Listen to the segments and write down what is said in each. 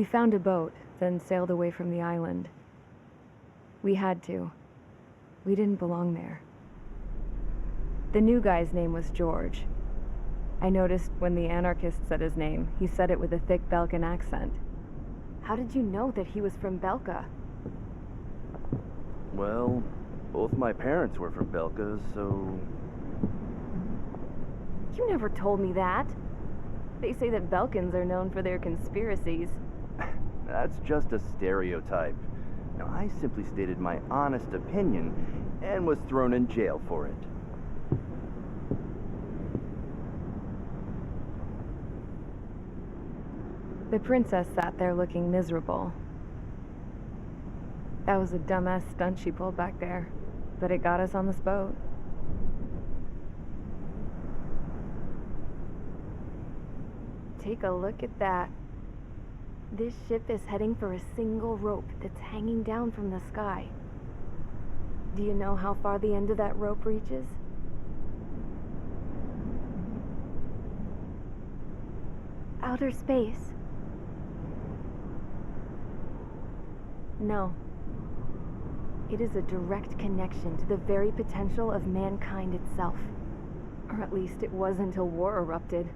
We found a boat, then sailed away from the island. We had to. We didn't belong there. The new guy's name was George. I noticed when the anarchist said his name, he said it with a thick Belkan accent. How did you know that he was from Belka? Well, both my parents were from Belka, so... You never told me that. They say that Belkans are known for their conspiracies. That's just a stereotype. Now, I simply stated my honest opinion and was thrown in jail for it. The princess sat there looking miserable. That was a dumbass stunt she pulled back there, but it got us on this boat. Take a look at that. This ship is heading for a single rope that's hanging down from the sky. Do you know how far the end of that rope reaches? Outer space. No. It is a direct connection to the very potential of mankind itself. Or at least it was until war erupted.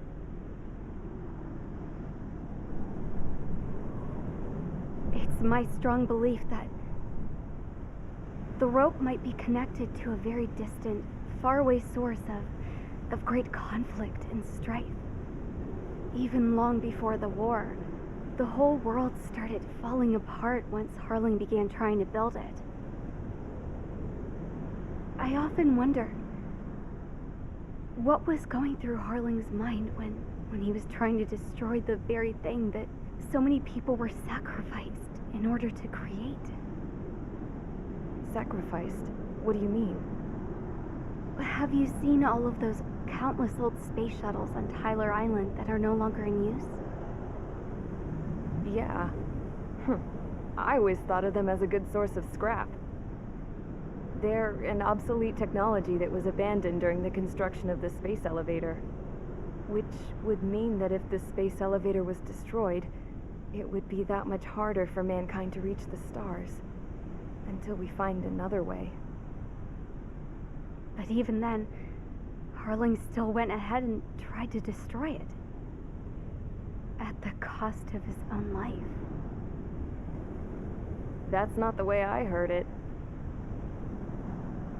It's my strong belief that the rope might be connected to a very distant, faraway source of great conflict and strife. Even long before the war, the whole world started falling apart once Harling began trying to build it. I often wonder what was going through Harling's mind when he was trying to destroy the very thing that so many people were sacrificed in order to create. Sacrificed? What do you mean? Have you seen all of those countless old space shuttles on Tyler Island that are no longer in use? Yeah. I always thought of them as a good source of scrap. They're an obsolete technology that was abandoned during the construction of the space elevator. Which would mean that if the space elevator was destroyed, it would be that much harder for mankind to reach the stars. Until we find another way. But even then, Harling still went ahead and tried to destroy it. At the cost of his own life. That's not the way I heard it.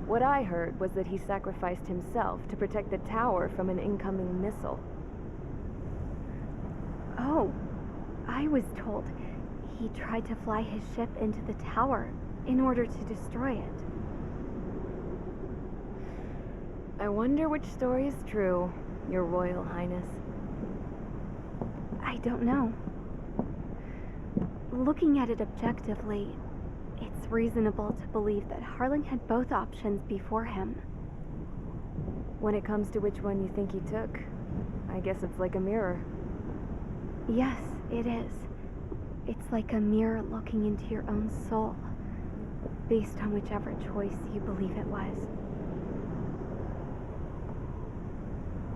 What I heard was that he sacrificed himself to protect the tower from an incoming missile. Oh, I was told he tried to fly his ship into the tower in order to destroy it. I wonder which story is true, Your Royal Highness. I don't know. Looking at it objectively, it's reasonable to believe that Harling had both options before him. When it comes to which one you think he took, I guess it's like a mirror. Yes, it is. It's like a mirror looking into your own soul, based on whichever choice you believe it was.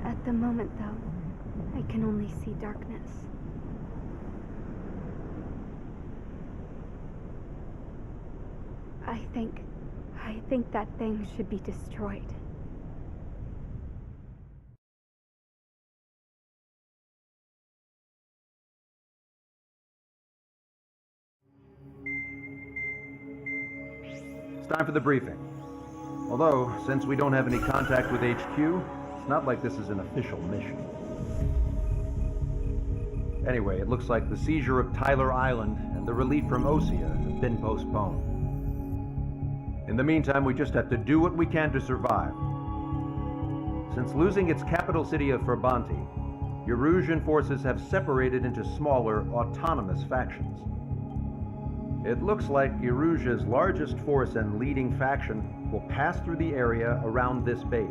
At the moment, though, I can only see darkness. I think that thing should be destroyed. It's time for the briefing. Although, since we don't have any contact with HQ, it's not like this is an official mission. Anyway, it looks like the seizure of Tyler Island and the relief from Osea have been postponed. In the meantime, we just have to do what we can to survive. Since losing its capital city of Ferbanti, Erusian forces have separated into smaller, autonomous factions. It looks like Erusia's largest force and leading faction will pass through the area around this base.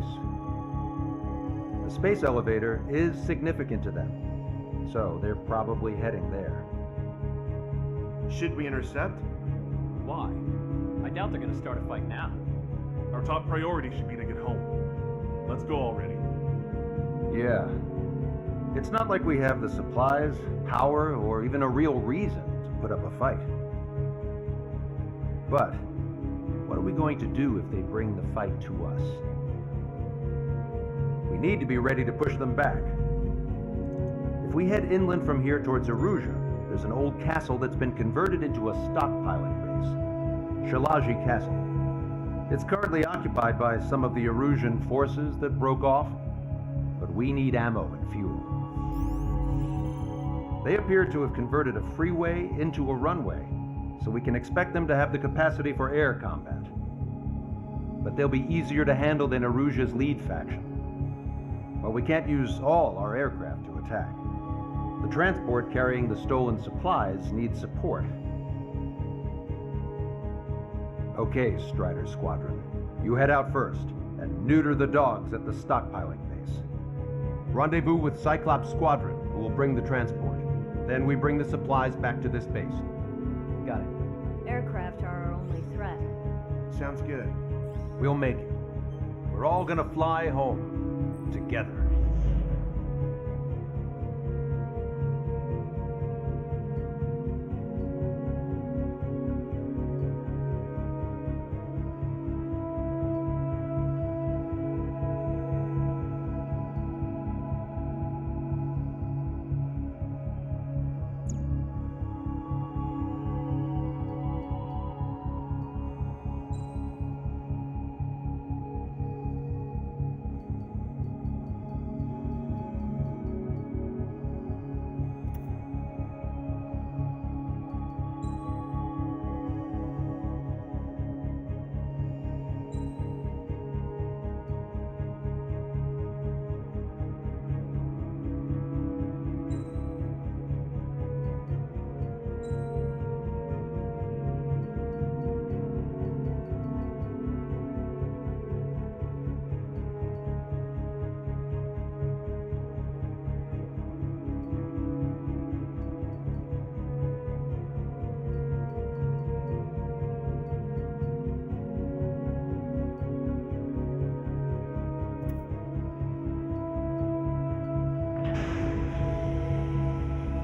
The space elevator is significant to them, so they're probably heading there. Should we intercept? Why? I doubt they're gonna start a fight now. Our top priority should be to get home. Let's go already. Yeah. It's not like we have the supplies, power, or even a real reason to put up a fight. But what are we going to do if they bring the fight to us? We need to be ready to push them back. If we head inland from here towards Aruja, there's an old castle that's been converted into a stockpiling base. Shalaji Castle. It's currently occupied by some of the Arusian forces that broke off, but we need ammo and fuel. They appear to have converted a freeway into a runway, so we can expect them to have the capacity for air combat. But they'll be easier to handle than Aruja's lead faction. But we can't use all our aircraft to attack. The transport carrying the stolen supplies needs support. Okay, Strider Squadron. You head out first and neuter the dogs at the stockpiling base. Rendezvous with Cyclops Squadron, who will bring the transport. Then we bring the supplies back to this base. Got it. Aircraft are our only threat. Sounds good. We'll make it. We're all gonna fly home together.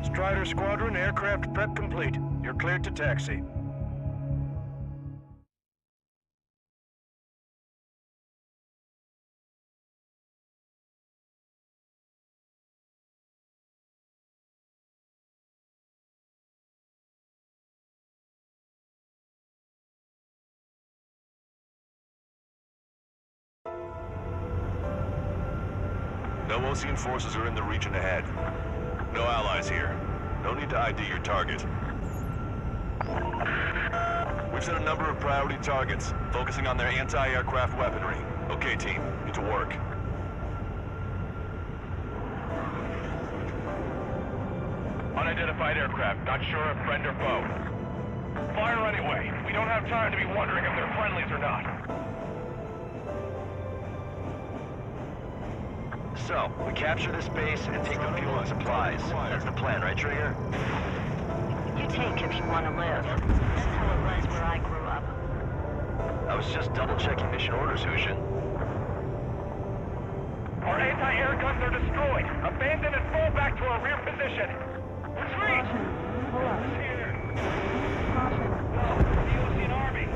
Strider Squadron, aircraft prep complete. You're cleared to taxi. No Osean forces are in the region ahead. No allies here. No need to ID your target. We've set a number of priority targets, focusing on their anti-aircraft weaponry. Okay, team, get to work. Unidentified aircraft, not sure if friend or foe. Fire anyway. We don't have time to be wondering if they're friendlies or not. So, we capture this base and take the fuel and supplies. That's the plan, right, Trigger? You take if you want to live. That's how it was where I grew up. I was just double-checking mission orders, Hushin. Our anti-air guns are destroyed. Abandon and fall back to our rear position. Retreat! Pull up. Who's here? Caution. No, the Osean Army.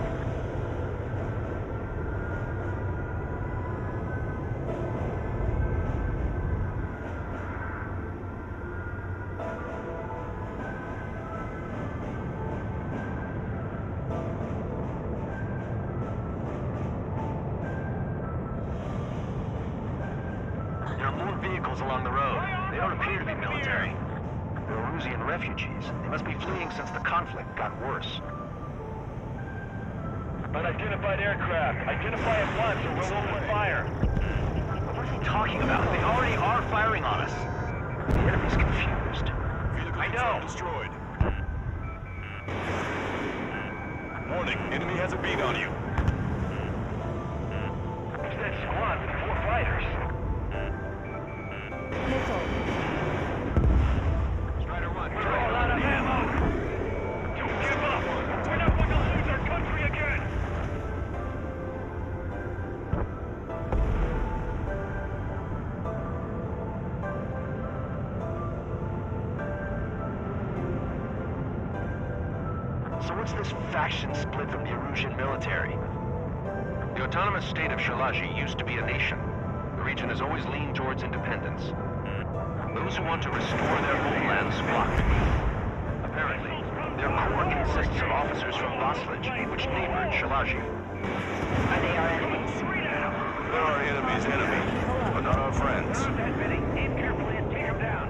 There are more vehicles along the road. They don't appear to be military. They're Arusian refugees. They must be fleeing since the conflict got worse. Unidentified aircraft. Identify at once or we'll open fire. What is he talking about? They already are firing on us. The enemy's confused. Vehicle I know. destroyed. Warning, enemy has a beat on you. What's that squad with 4 fighters? Strider 1, We're all out of ammo! Don't give up! We're not going to lose our country again! What's this faction split from the Erusian military? The autonomous state of Shalaji used to be a nation. The region has always leaned towards independence. Those who want to restore their homelands flock to me. Apparently, their core consists of officers from Vaslij, which neighbored Shalaji. Are they our enemies? They're our enemy's enemy, but not our friends. Aim carefully and take him down.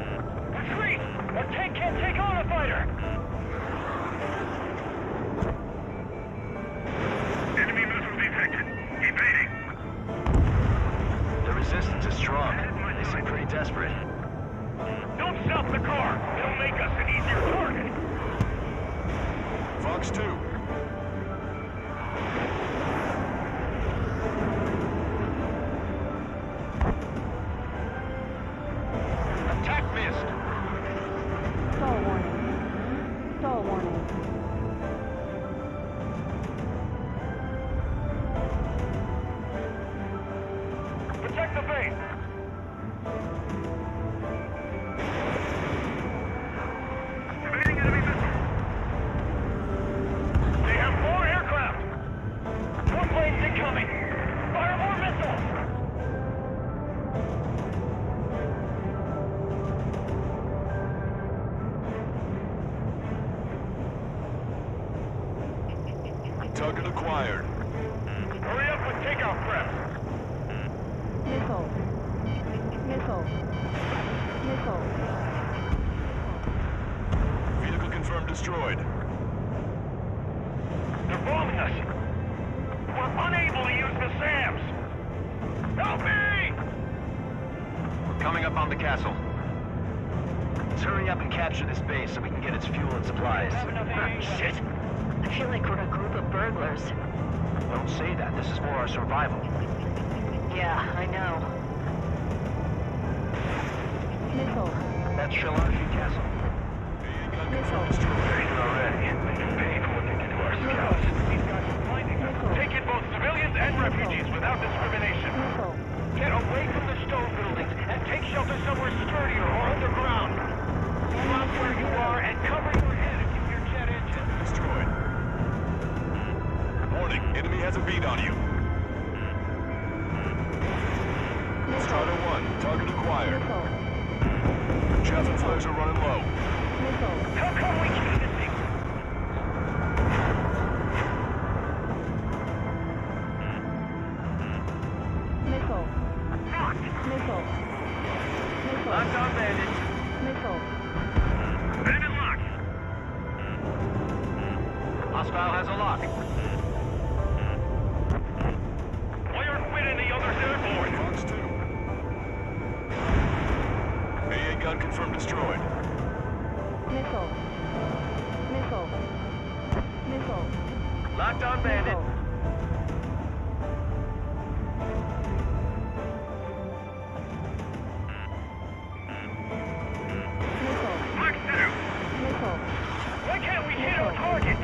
Retreat! Our tank can't take on a fighter! Enemy missile detected. Evading. The resistance is strong. They seem pretty desperate. Don't stop the car. It'll make us an easier target. Fox 2. Attack missed! Stall warning. Stall warning. Protect the base. Evading enemy missile. They have 4 aircraft. 4 planes incoming. Fire more missiles. Target acquired. Hurry up with takeoff preps. Missile. Missile. Missile. Vehicle confirmed destroyed. They're bombing us. We're unable to use the SAMs. Help me! We're coming up on the castle. Let's hurry up and capture this base so we can get its fuel and supplies. Shit. I feel like we're a group of burglars. Don't say that. This is for our survival. Yeah, I know. Missile. That's Shalaji Castle. Missile. They're here already. They can pay for what they did to our scouts. These guys are finding us. Take in both civilians and refugees without discrimination. Missile. Get away from the stone buildings and take shelter somewhere sturdier or underground. Drop where you are and cover your head if you hear jet engines. Destroyed. Warning, enemy has a beat on you. Starter 1, target acquired. Missile. Chaffin flares are running low. Missile. How come we keep missing? Missile. Fuck! Missile. Missile. Locked on bandit. Missile. Bandit lock. Hostile has a lock. Why aren't Wit and the others airborne? Fox 2. AA gun confirmed destroyed. Missile. Missile. Missile. Locked on bandit. Missile. Missile. Fox 2. Missile. Why can't we hit our target?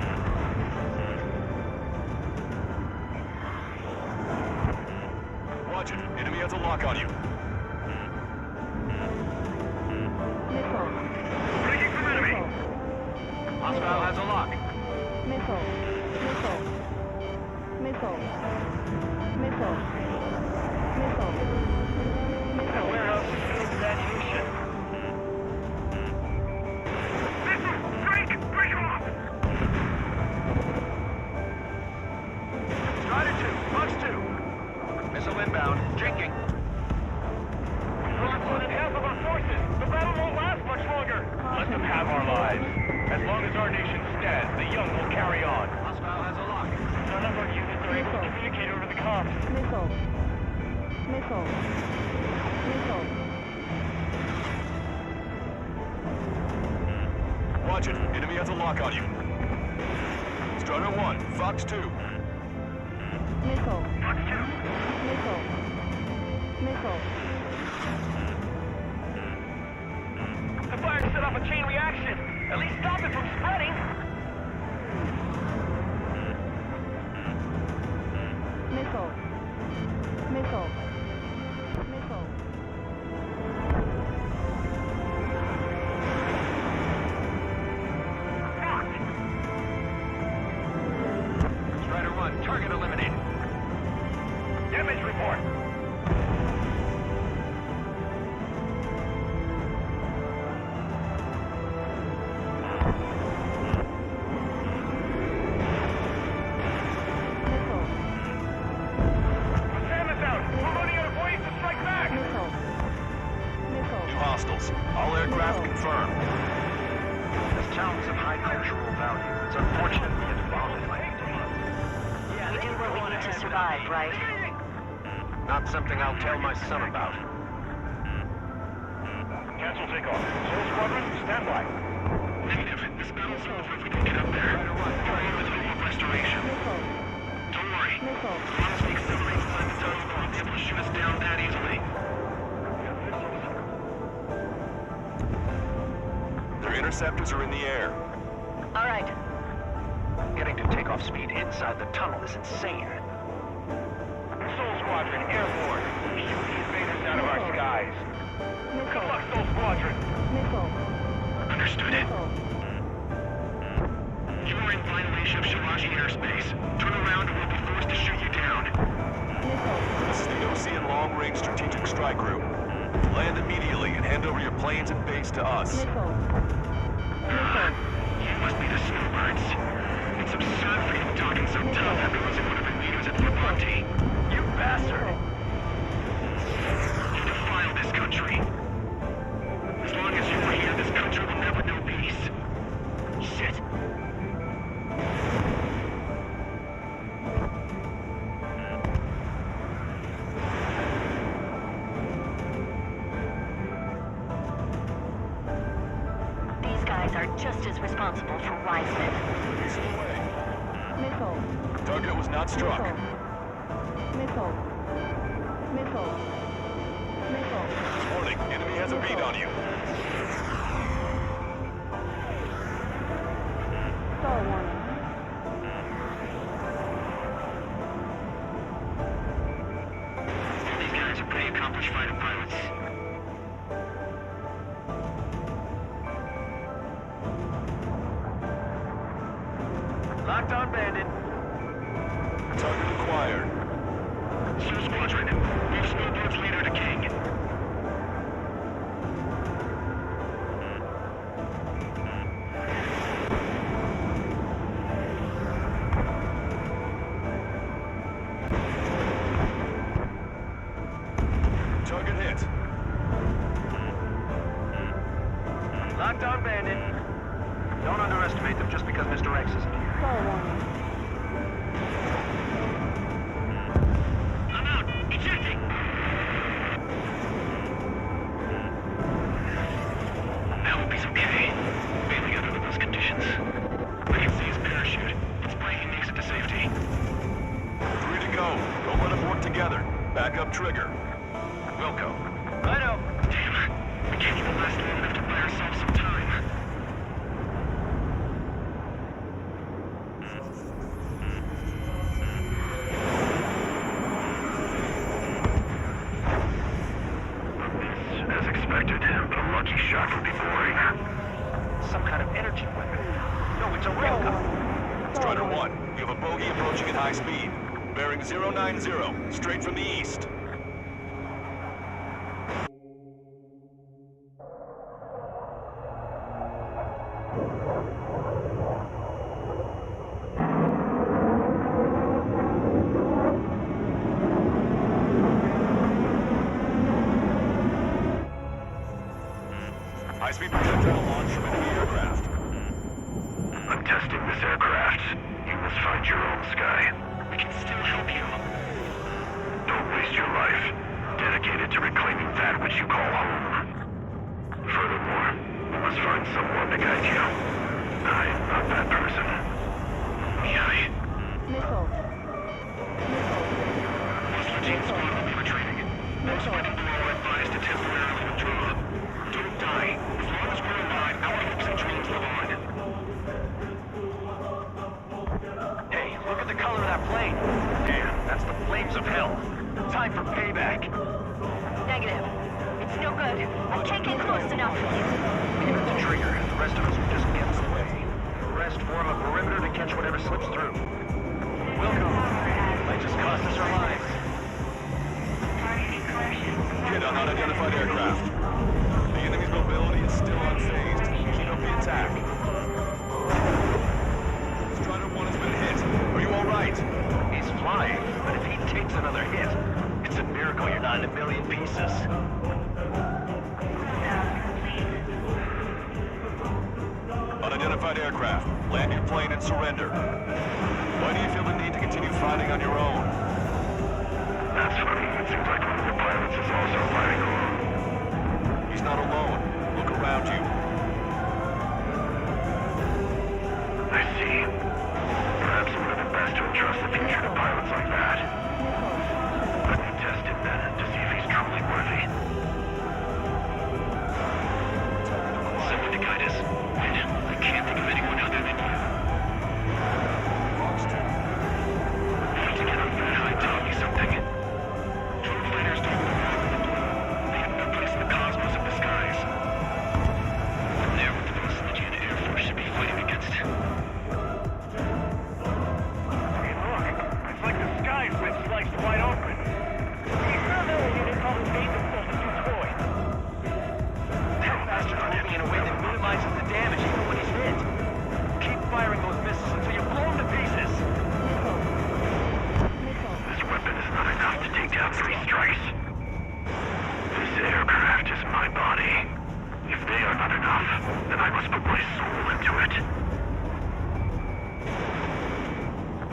Watch it, enemy has a lock on you. Missile. Breaking from enemy. Missile. Hostile has a lock. Missile. Missile. Missile. Missile. Missile. That Missile. warehouse is filled with ammunition. Missile! Break! Break him off! Strider 2, Fox 2. Missile inbound, jinking. We're losing half of our forces. The battle won't last much longer. Let them have our lives. As long as our nation stands, the young will carry on. Hostile has a lock. None of our units are able to communicate over the comms. Missile. Missile. Missile. Watch it, enemy has a lock on you. Starter 1, Fox 2. Missile. Fox 2. Missile. Missile. The fire set off a chain reaction. At least stop it from spreading. Missile. Missile. Missile. Fuck! Bridge report. Sam is out. We're running out of ways to strike back. Two hostiles. All aircraft confirmed. This town's of high cultural value. It's unfortunate we get bombed by it. We do what we need to survive, right? Not something I'll tell my son about. Cancel takeoff. Soul Squadron, stand by. Negative. This battle's over if we can get up there. Try with hope of restoration. Don't worry. As long as we accelerate inside the tunnel, they won't be able to shoot us down that easily. Their interceptors are in the air. All right. Getting to takeoff speed inside the tunnel is insane. Soul Squadron, airborne. Shoot these invaders out of our skies. Good luck, Soul Squadron. Understood it. You are in violation of Shalaji airspace. Turn around or we'll be forced to shoot you down. This is the Ocean Long Range Strategic Strike Group. Land immediately and hand over your planes and base to us. You must be the snowbirds. It's absurd for you talking so tough after losing one of the leaders at Levante. You bastard! You defile this country. As long as you are here, this country will never know peace. Shit. These guys are just as responsible for Wiseman. Easy away. Target was not struck. Warning, enemy has a bead on you. These guys are pretty accomplished fighter pilots. Locked on bandit. Target acquired. Soul Squadron, move Snowbird's leader to King. Target hit. Locked on bandit. Don't underestimate them just because Mr. X isn't here. I'm out. Ejecting. That will be okay. Bailing out under those conditions. I can see his parachute. It's breaking makes it to safety. 3 to go. Don't let them work together. Back up trigger. Wilco. Righto. Damn. We can't even last long enough to buy ourselves some time. As expected, but a lucky shot would be boring. Some kind of energy weapon. No, it's a railgun. Strider 1, you have a bogey approaching at high speed. Bearing 090, straight from the east. High-speed projectile launch from enemy aircraft. I'm testing this aircraft. You must find your own sky. We can still help you. Don't waste your life. Dedicated to reclaiming that which you call home. Furthermore, you must find someone to guide you. I'm not that person. Yeah. Muslim team squad will be retreating. Those fighting below are advised to temporarily withdraw. Don't die. As long as we're alive, our hopes and dreams live on. Hey, look at the color of that plane. Damn, that's the flames of hell. Time for payback. Negative. It's no good. I can't get close enough. Give it the trigger. The rest of us will just get in the way. The rest form a perimeter to catch whatever slips through. Welcome. Might just cost us our lives. gone in a million pieces. Unidentified aircraft. Land your plane and surrender. Why do you feel the need to continue fighting on your own? That's funny. It seems like one of the pilots is also fighting alone. He's not alone. Look around you. I see. Perhaps it would have been best to entrust the future to pilots like that. Let me test him then to see if he's truly worthy. Someone to guide us. I can't think of anyone other than you. Need to get up that high, tell me something. Drone fighters don't belong in the blue. They have no place in the cosmos of the skies. From there, with the most legit Air Force should be fighting against. Hey, look! It's like the sky's been sliced wide open. The experimental unit probably made themselves a new toy. That bastard's moving in a way that minimizes the damage even when he's hit. Keep firing those missiles until you blow them to pieces. This weapon is not enough to take down 3 strikes. This aircraft is my body. If they are not enough, then I must put my soul into it.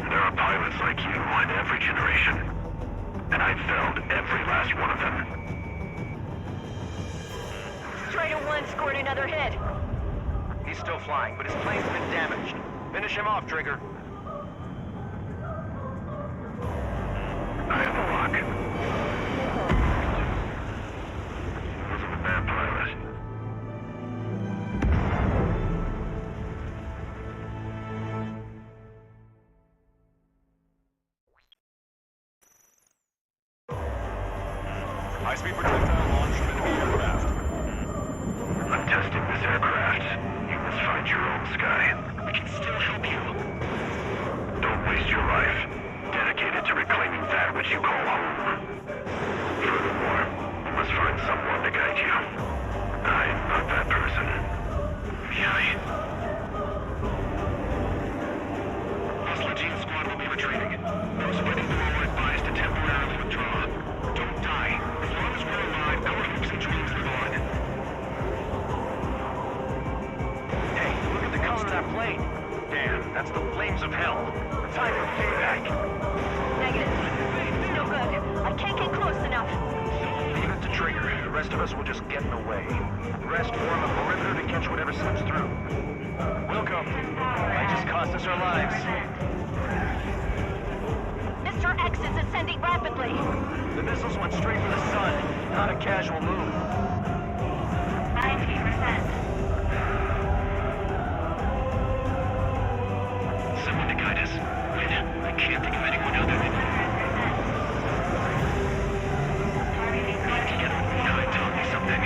There are pilots like you in every generation, and I've felled every last one of them. Strider 1 scored another hit. He's still flying, but his plane's been damaged. Finish him off, Trigger. I have a lock. Wasn't a bad pilot. High-speed projectile launch from enemy aircraft. I'm testing this aircraft. You must find your own sky. I can still help you. Don't waste your life. Dedicated to reclaiming that which you call home. Furthermore, you must find someone to guide you. I'm not that person. Really? Hostile Gene Squad will be retreating. Those fighting below are advised to temporarily withdraw. Don't die. As long as we're alive, our hopes and dreams live on. Hey, look at the color of that plane. Damn, that's the flames of hell. Time for payback. Negative. No good. I can't get close enough. Leave it to Trigger. The rest of us will just get in the way. The rest form a perimeter to catch whatever slips through. Welcome. That just cost us our lives. Mr. X is ascending rapidly. The missiles went straight for the sun. Not a casual move. 90%. Someone to guide us. Wait, I can't think of anyone other than you. Tell me something.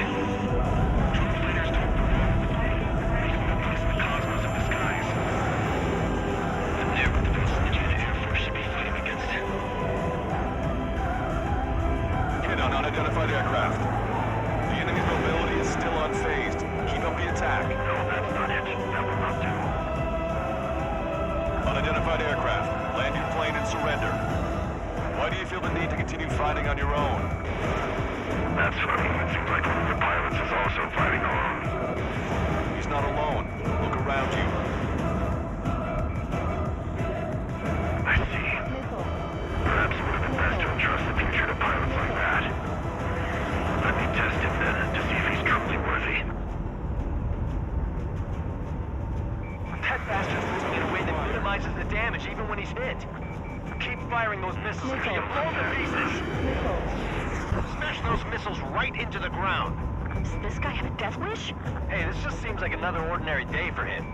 Drone fighters don't belong. They have no place in the cosmos of the skies. I'm there with the most legit Air Force should be fighting against. Hit on unidentified aircraft. The enemy's mobility is still unfazed. Keep up the attack. No, that's not it. That will not do. Unidentified aircraft. Land your plane and surrender. Why do you feel the need to continue fighting on your own? That's funny. It seems like one of the pilots is also fighting alone. He's not alone. Look around you. I see. Perhaps it would have been best to entrust the future to pilots like that. Let me test him then to see if he's truly worthy. That bastard's moving in a way that minimizes the damage even when he's hit. Keep firing those missiles until you blow them to pieces. Smash those missiles right into the ground. Does this guy have a death wish? Hey, this just seems like another ordinary day for him.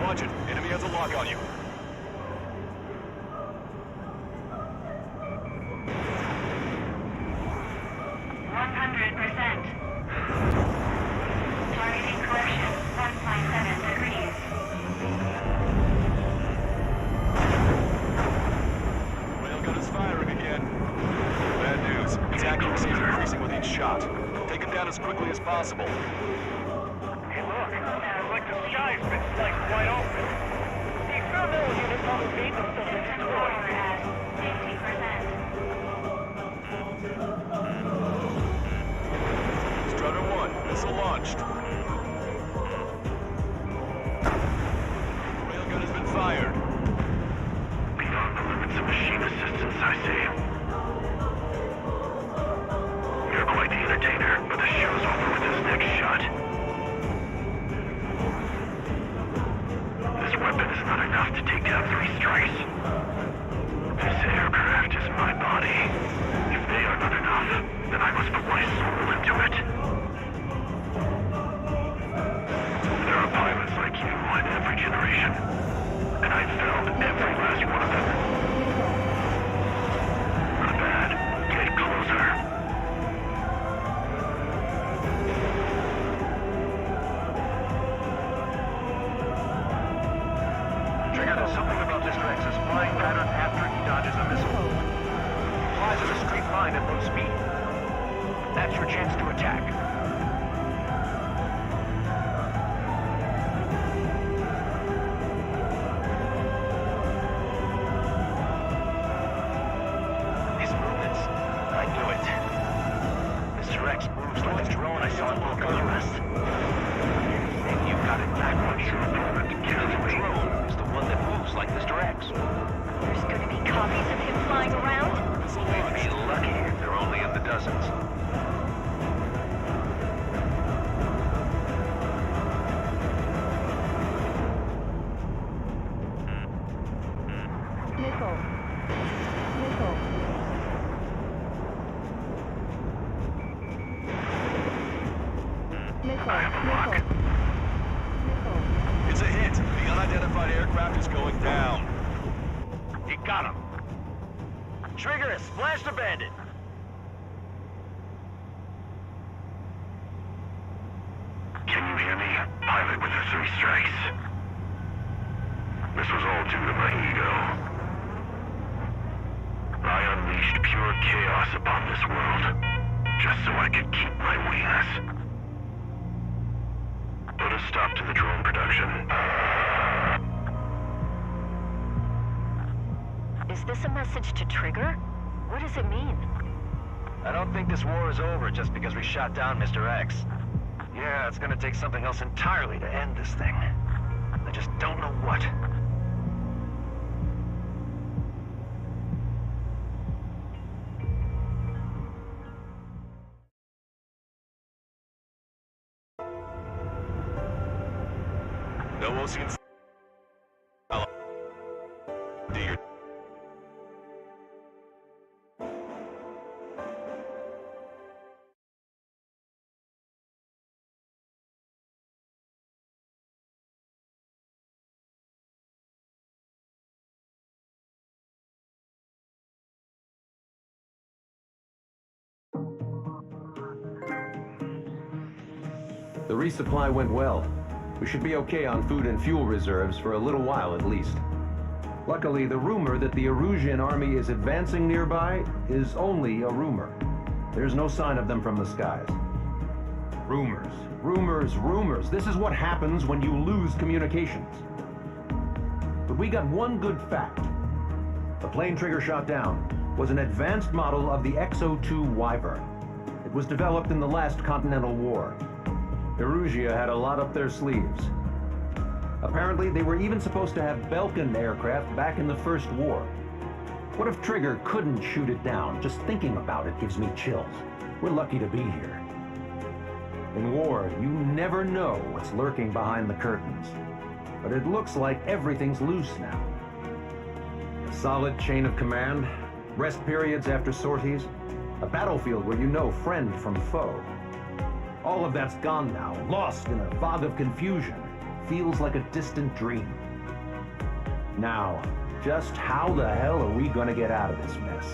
Watch it. Enemy has a lock on you. Targeting correction, 1.7 degrees. Railgun is firing again. Bad news. Its accuracy is increasing with each shot. Take him down as quickly as possible. Hey, look. It's like the sky's been sliced wide open. The experimental unit probably made themselves a new toy. line at low speed. That's your chance to attack. His movements, I knew it. Mr. X moves like a drone I saw in local arrest. And you got it backwards. Your opponent the drone is the one that moves like Mr. X. There's gonna be copies of him flying around? We'd be lucky if they're only in the dozens. Nickel. Nickel. Nickel. It's a hit. The unidentified aircraft is going down. You got him. Trigger has splashed a bandit. Can you hear me? Pilot with the 3 strikes. This was all due to my ego. I unleashed pure chaos upon this world, just so I could keep my wings. Put a stop to the drone production. Is this a message to Trigger? What does it mean? I don't think this war is over just because we shot down Mr. X. Yeah, it's gonna take something else entirely to end this thing. I just don't know what. No Ocean. Do your The resupply went well. We should be okay on food and fuel reserves for a little while at least. Luckily, the rumor that the Erusian army is advancing nearby is only a rumor. There's no sign of them from the skies. Rumors, rumors, rumors. This is what happens when you lose communications. But we got one good fact. The plane Trigger shot down was an advanced model of the X-02 Wyvern. It was developed in the last Continental War. Erusia had a lot up their sleeves. Apparently, they were even supposed to have Belkin aircraft back in the First War. What if Trigger couldn't shoot it down? Just thinking about it gives me chills. We're lucky to be here. In war, you never know what's lurking behind the curtains. But it looks like everything's loose now. A solid chain of command, rest periods after sorties, a battlefield where you know friend from foe. All of that's gone now, lost in a fog of confusion. Feels like a distant dream. Now, just how the hell are we gonna get out of this mess?